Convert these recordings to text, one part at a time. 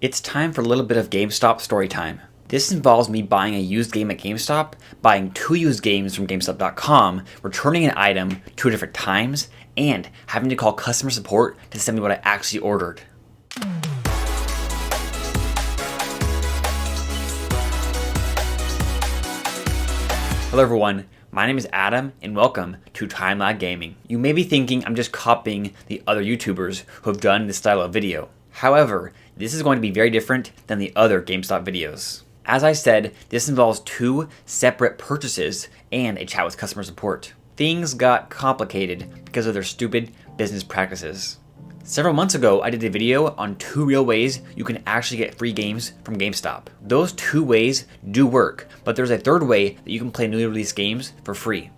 It's time for a little bit of GameStop story time. This involves me buying a used game at GameStop, buying 2 used games from GameStop.com, returning an item 2 different times, and having to call customer support to send me what I actually ordered. Hello everyone, my name is Adam and welcome to Time Lag Gaming. You may be thinking I'm just copying the other YouTubers who have done this style of video. However, this is going to be very different than the other GameStop videos. As I said, this involves 2 separate purchases and a chat with customer support. Things got complicated because of their stupid business practices. Several months ago, I did a video on 2 real ways you can actually get free games from GameStop. Those 2 ways do work, but there's a 3rd way that you can play newly released games for free.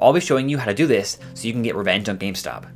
I'll be showing you how to do this so you can get revenge on GameStop.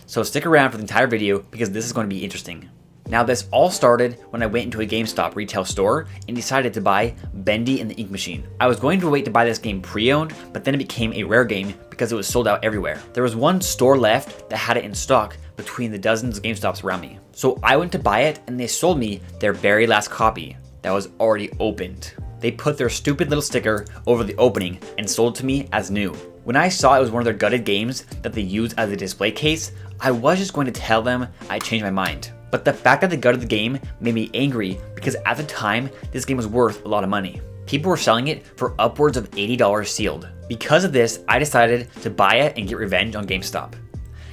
So stick around for the entire video because this is going to be interesting. Now this all started when I went into a GameStop retail store and decided to buy Bendy and the Ink Machine. I was going to wait to buy this game pre-owned, but then it became a rare game because it was sold out everywhere. There was one store left that had it in stock between the dozens of GameStops around me. So I went to buy it and they sold me their very last copy that was already opened. They put their stupid little sticker over the opening and sold it to me as new. When I saw it was one of their gutted games that they used as a display case, I was just going to tell them I changed my mind. But the fact that they gutted the game made me angry because at the time, this game was worth a lot of money. People were selling it for upwards of $80 sealed. Because of this, I decided to buy it and get revenge on GameStop.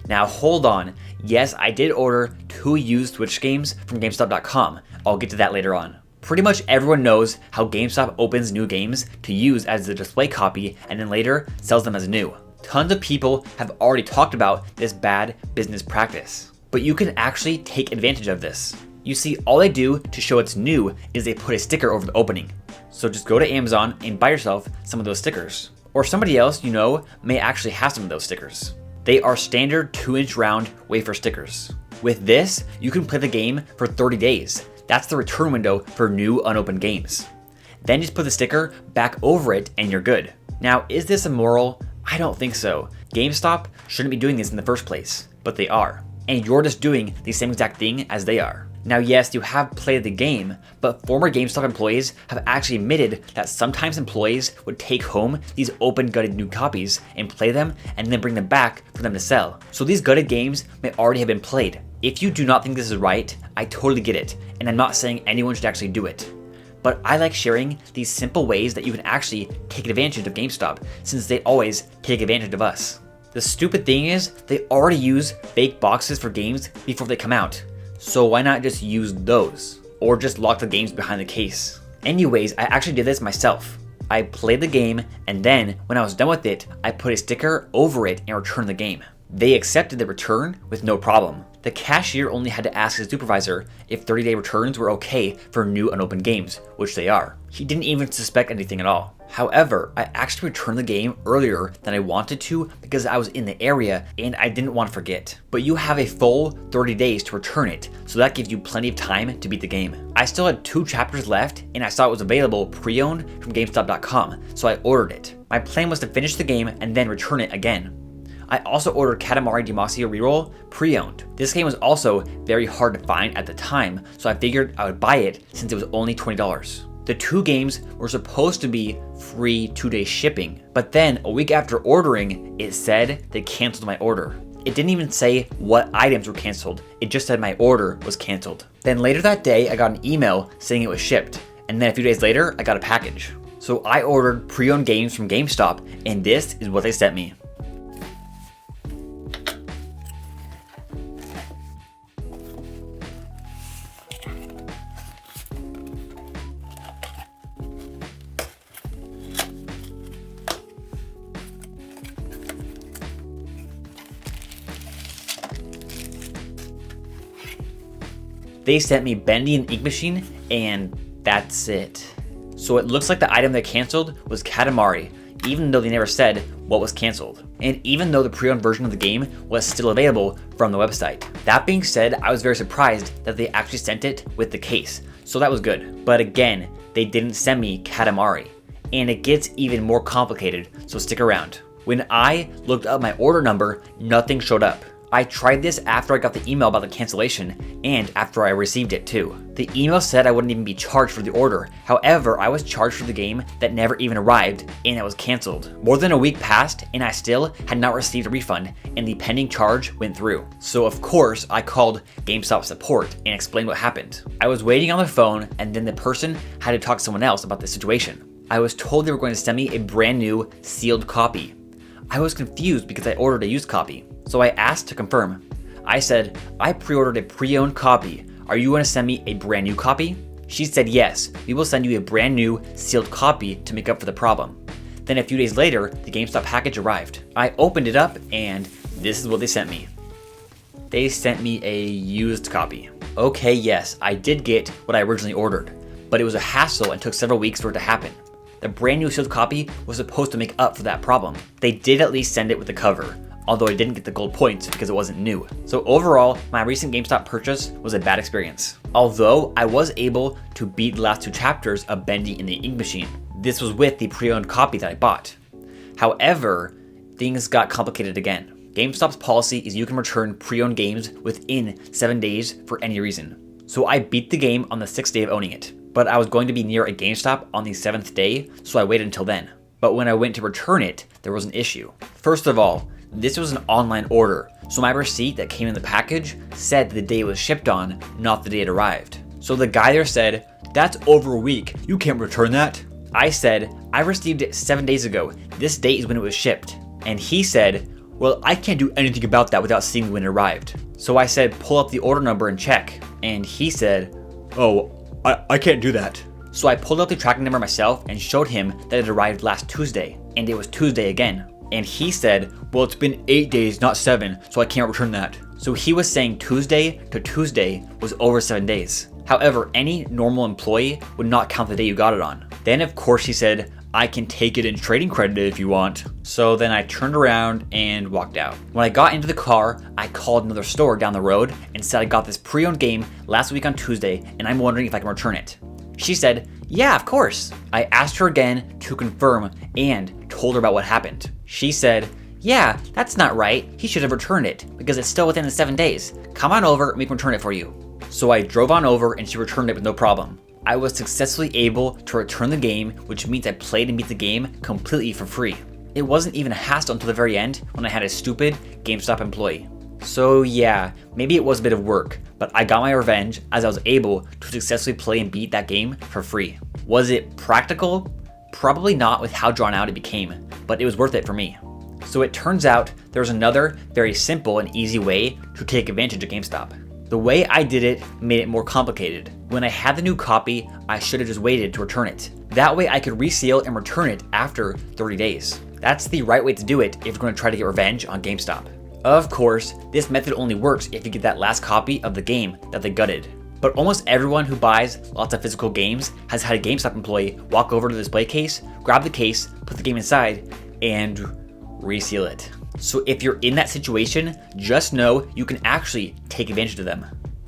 Now hold on, yes, I did order 2 used Switch games from GameStop.com. I'll get to that later on. Pretty much everyone knows how GameStop opens new games to use as a display copy and then later sells them as new. Tons of people have already talked about this bad business practice. But you can actually take advantage of this. You see, all they do to show it's new is they put a sticker over the opening. So just go to Amazon and buy yourself some of those stickers. Or somebody else you know may actually have some of those stickers. They are standard 2-inch round wafer stickers. With this, you can play the game for 30 days. That's the return window for new unopened games. Then just put the sticker back over it and you're good. Now, is this immoral? I don't think so. GameStop shouldn't be doing this in the first place, but they are. And you're just doing the same exact thing as they are. Now yes, you have played the game, but former GameStop employees have actually admitted that sometimes employees would take home these open gutted new copies and play them and then bring them back for them to sell. So these gutted games may already have been played. If you do not think this is right, I totally get it, and I'm not saying anyone should actually do it. But I like sharing these simple ways that you can actually take advantage of GameStop since they always take advantage of us. The stupid thing is, they already use fake boxes for games before they come out. So why not just use those? Or just lock the games behind the case? Anyways, I actually did this myself. I played the game and then when I was done with it, I put a sticker over it and returned the game. They accepted the return with no problem. The cashier only had to ask his supervisor if 30-day returns were okay for new unopened games, which they are. He didn't even suspect anything at all. However, I actually returned the game earlier than I wanted to because I was in the area and I didn't want to forget. But you have a full 30 days to return it, so that gives you plenty of time to beat the game. I still had 2 chapters left and I saw it was available pre-owned from GameStop.com, so I ordered it. My plan was to finish the game and then return it again. I also ordered Katamari Damacy Reroll pre-owned. This game was also very hard to find at the time, so I figured I would buy it since it was only $20. The 2 games were supposed to be free 2-day shipping, but then a week after ordering, it said they canceled my order. It didn't even say what items were canceled, it just said my order was canceled. Then later that day, I got an email saying it was shipped, and then a few days later, I got a package. So I ordered pre-owned games from GameStop, and this is what they sent me. They sent me Bendy and Ink Machine, and that's it. So it looks like the item they canceled was Katamari, even though they never said what was canceled. And even though the pre-owned version of the game was still available from the website. That being said, I was very surprised that they actually sent it with the case, so that was good. But again, they didn't send me Katamari. And it gets even more complicated, so stick around. When I looked up my order number, nothing showed up. I tried this after I got the email about the cancellation and after I received it too. The email said I wouldn't even be charged for the order. However, I was charged for the game that never even arrived and it was canceled. More than a week passed and I still had not received a refund and the pending charge went through. So of course, I called GameStop support and explained what happened. I was waiting on the phone and then the person had to talk to someone else about the situation. I was told they were going to send me a brand new sealed copy. I was confused because I ordered a used copy. So I asked to confirm. I said, I pre-ordered a pre-owned copy. Are you going to send me a brand new copy? She said, yes, we will send you a brand new sealed copy to make up for the problem. Then a few days later, the GameStop package arrived. I opened it up and this is what they sent me. They sent me a used copy. Okay, yes, I did get what I originally ordered, but it was a hassle and took several weeks for it to happen. The brand new sealed copy was supposed to make up for that problem. They did at least send it with the cover, although I didn't get the gold points because it wasn't new. So overall, my recent GameStop purchase was a bad experience. Although I was able to beat the last 2 chapters of Bendy in the ink machine. This was with the pre-owned copy that I bought. However, things got complicated again. GameStop's policy is you can return pre-owned games within 7 days for any reason. So I beat the game on the 6th day of owning it, but I was going to be near a GameStop on the 7th day, so I waited until then. But when I went to return it, there was an issue. First of all, this was an online order, so my receipt that came in the package said the day it was shipped on, not the day it arrived. So the guy there said, that's over a week, you can't return that. I said, I received it 7 days ago, this date is when it was shipped. And he said, well, I can't do anything about that without seeing when it arrived. So I said, pull up the order number and check. And he said, oh, I can't do that. So I pulled up the tracking number myself and showed him that it arrived last Tuesday, and it was Tuesday again. And he said, well, it's been 8 days, not 7, so I can't return that. So he was saying Tuesday to Tuesday was over 7 days. However, any normal employee would not count the day you got it on. Then of course he said, I can take it in trading credit if you want. So then I turned around and walked out. When I got into the car, I called another store down the road and said I got this pre-owned game last week on Tuesday and I'm wondering if I can return it. She said, yeah, of course. I asked her again to confirm and told her about what happened. She said, yeah, that's not right. He should have returned it because it's still within the 7 days. Come on over and we can return it for you. So I drove on over and she returned it with no problem. I was successfully able to return the game, which means I played and beat the game completely for free. It wasn't even a hassle until the very end when I had a stupid GameStop employee. So yeah, maybe it was a bit of work, but I got my revenge as I was able to successfully play and beat that game for free. Was it practical? Probably not with how drawn out it became, but it was worth it for me. So it turns out there's another very simple and easy way to take advantage of GameStop. The way I did it made it more complicated. When I had the new copy, I should have just waited to return it. That way I could reseal and return it after 30 days. That's the right way to do it if you're going to try to get revenge on GameStop. Of course, this method only works if you get that last copy of the game that they gutted. But almost everyone who buys lots of physical games has had a GameStop employee walk over to the display case, grab the case, put the game inside, and reseal it. So if you're in that situation, just know you can actually take advantage of them.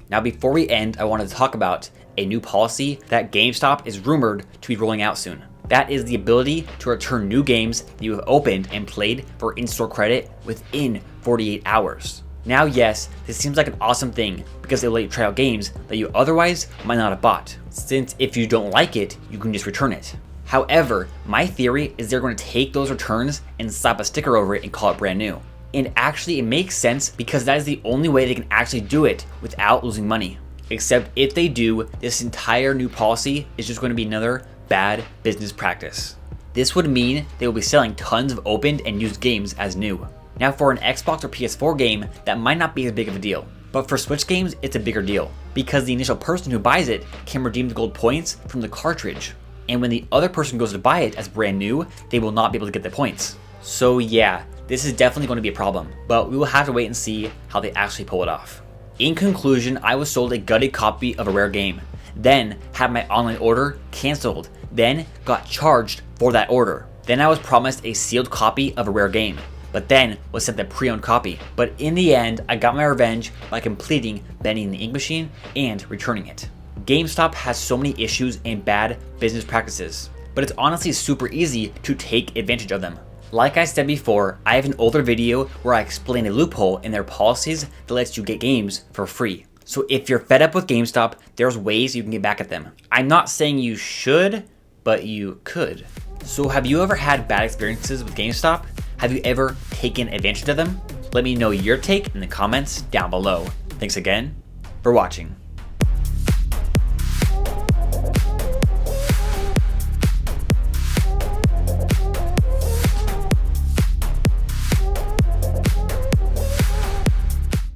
Now before we end, I wanted to talk about a new policy that GameStop is rumored to be rolling out soon. That is the ability to return new games that you have opened and played for in-store credit within 48 hours. Now yes, this seems like an awesome thing because it will let you try out games that you otherwise might not have bought, since if you don't like it, you can just return it. However, my theory is they're going to take those returns and slap a sticker over it and call it brand new. And actually it makes sense because that is the only way they can actually do it without losing money. Except if they do, this entire new policy is just going to be another bad business practice. This would mean they will be selling tons of opened and used games as new. Now for an Xbox or PS4 game, that might not be as big of a deal. But for Switch games, it's a bigger deal because the initial person who buys it can redeem the gold points from the cartridge. And when the other person goes to buy it as brand new, they will not be able to get the points. So yeah, this is definitely going to be a problem, but we will have to wait and see how they actually pull it off. In conclusion, I was sold a gutted copy of a rare game, then had my online order canceled, then got charged for that order. Then I was promised a sealed copy of a rare game, but then was sent the pre-owned copy. But in the end, I got my revenge by completing bending the ink machine and returning it. GameStop has so many issues and bad business practices, but it's honestly super easy to take advantage of them. Like I said before, I have an older video where I explain a loophole in their policies that lets you get games for free. So if you're fed up with GameStop, there's ways you can get back at them. I'm not saying you should, but you could. So have you ever had bad experiences with GameStop? Have you ever taken advantage of them? Let me know your take in the comments down below. Thanks again for watching.